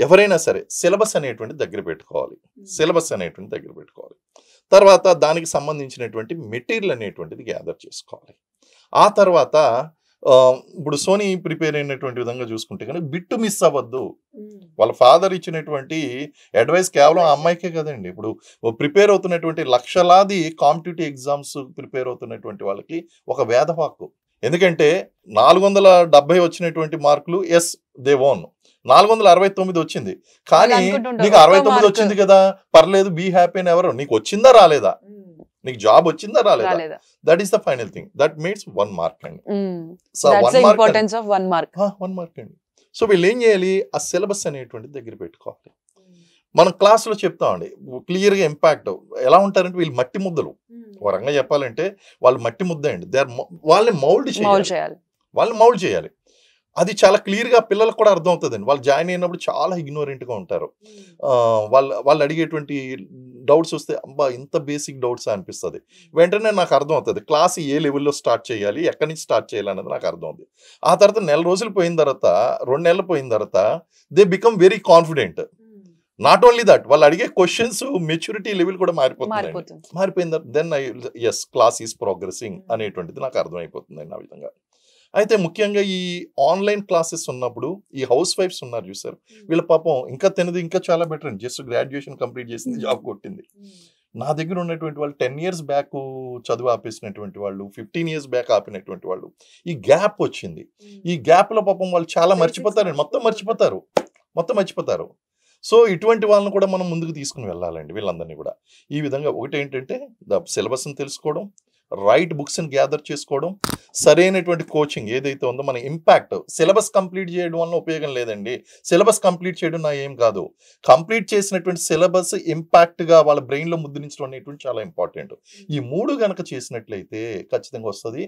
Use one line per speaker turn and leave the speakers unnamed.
ఎవరైనా సరే సిలబస్ అనేటువంటిది దగ్గర పెట్టుకోవాలి. సిలబస్ అనేటువంటిది దగ్గర పెట్టుకోవాలి. తర్వాత దానికి సంబంధించినటువంటి మెటీరియల్ అనేటువంటిది గ్యాదర్ చేసుకోవాలి. ఆ తర్వాత ఇప్పుడు సోనీ ప్రిపేర్ అయినటువంటి విధంగా చూసుకుంటే కనుక బిట్టు మిస్ అవ్వద్దు. వాళ్ళ ఫాదర్ ఇచ్చినటువంటి అడ్వైస్ కేవలం ఆ అమ్మాయికే కదండి. ఇప్పుడు ప్రిపేర్ అవుతున్నటువంటి లక్షలాది కాంపిటేటివ్ ఎగ్జామ్స్ ప్రిపేర్ అవుతున్నటువంటి వాళ్ళకి ఒక వేదవాక్కు. ఎందుకంటే 470 వచ్చినటువంటి మార్కులు ఎస్ దే ఓన్, 469 వచ్చింది. కానీ నీకు 69 వచ్చింది కదా, పర్లేదు, బీ హ్యాపీ అని ఎవరు, నీకు వచ్చిందా రాలేదా, నీకు జాబ్ వచ్చిందా రాలేదా, that is the final thing. That means 1 mark అండి. సో 1 మార్క్ అండి. సో వీళ్ళు ఏం చేయాలి, ఆ సిలబస్ అనేటువంటిది దగ్గర పెట్టుకోవాలి. మనం క్లాసులో చెప్తామండి క్లియర్గా ఇంపాక్ట్ ఎలా ఉంటారంటే వీళ్ళు మట్టి ముద్దలు. ఒక రకంగా చెప్పాలంటే వాళ్ళు మట్టి ముద్ద అండి. వాళ్ళని మౌల్డ్ చేయాలి. అది చాలా క్లియర్గా పిల్లలకు కూడా అర్థం అవుతుందండి. వాళ్ళు జాయిన్ అయినప్పుడు చాలా ఇగ్నోరెంట్గా ఉంటారు. వాళ్ళు అడిగేటువంటి డౌట్స్ వస్తే అబ్బా ఇంత బేసిక్ డౌట్స్ అనిపిస్తుంది. వెంటనే నాకు అర్థం అవుతుంది క్లాస్ ఏ లెవెల్లో స్టార్ట్ చేయాలి, ఎక్కడి నుంచి స్టార్ట్ చేయాలి అన్నది నాకు అర్థం అవుతుంది. ఆ తర్వాత 1 నెల రోజులు పోయిన తర్వాత, 2 నెలలు పోయిన తర్వాత they become very confident. Not only that, వాళ్ళు అడిగే క్వశ్చన్స్ మెచ్యూరిటీ లెవెల్ కూడా మారిపోయిన తర్వాత then as class is progressing అనేటువంటిది నాకు అర్థమైపోతుందండి ఆ విధంగా. అయితే ముఖ్యంగా ఈ ఆన్లైన్ క్లాసెస్ ఉన్నప్పుడు ఈ హౌస్ వైఫ్స్ ఉన్నారు చూసారు, వీళ్ళ పాపం ఇంకా తినది ఇంకా చాలా బెటర్ అండి. జస్ట్ గ్రాడ్యుయేషన్ కంప్లీట్ చేసింది, జాబ్ కొట్టింది. నా దగ్గర ఉన్నటువంటి వాళ్ళు 10 years బ్యాక్ చదువు ఆపేసినటువంటి వాళ్ళు, 15 years బ్యాక్ ఆపినటువంటి వాళ్ళు, ఈ గ్యాప్ వచ్చింది. ఈ గ్యాప్ లో పాపం వాళ్ళు చాలా మర్చిపోతారండి, మొత్తం మర్చిపోతారు. సో ఇటువంటి వాళ్ళని కూడా మనం ముందుకు తీసుకుని వెళ్ళాలండి వీళ్ళందరినీ కూడా. ఈ విధంగా ఒకటి ఏంటంటే సిలబస్ని తెలుసుకోవడం, రైట్ బుక్స్ని గ్యాదర్ చేసుకోవడం, సరైనటువంటి కోచింగ్ ఏదైతే ఉందో మన ఇంపాక్ట్. సిలబస్ కంప్లీట్ చేయడం వల్ల ఉపయోగం లేదండి. సిలబస్ కంప్లీట్ చేయడం నా ఏం కాదు, కంప్లీట్ చేసినటువంటి సిలబస్ ఇంపాక్ట్గా వాళ్ళ బ్రెయిన్లో ముద్రించడం అనేటువంటి చాలా ఇంపార్టెంట్. ఈ 3 గనక చేసినట్లయితే ఖచ్చితంగా వస్తుంది.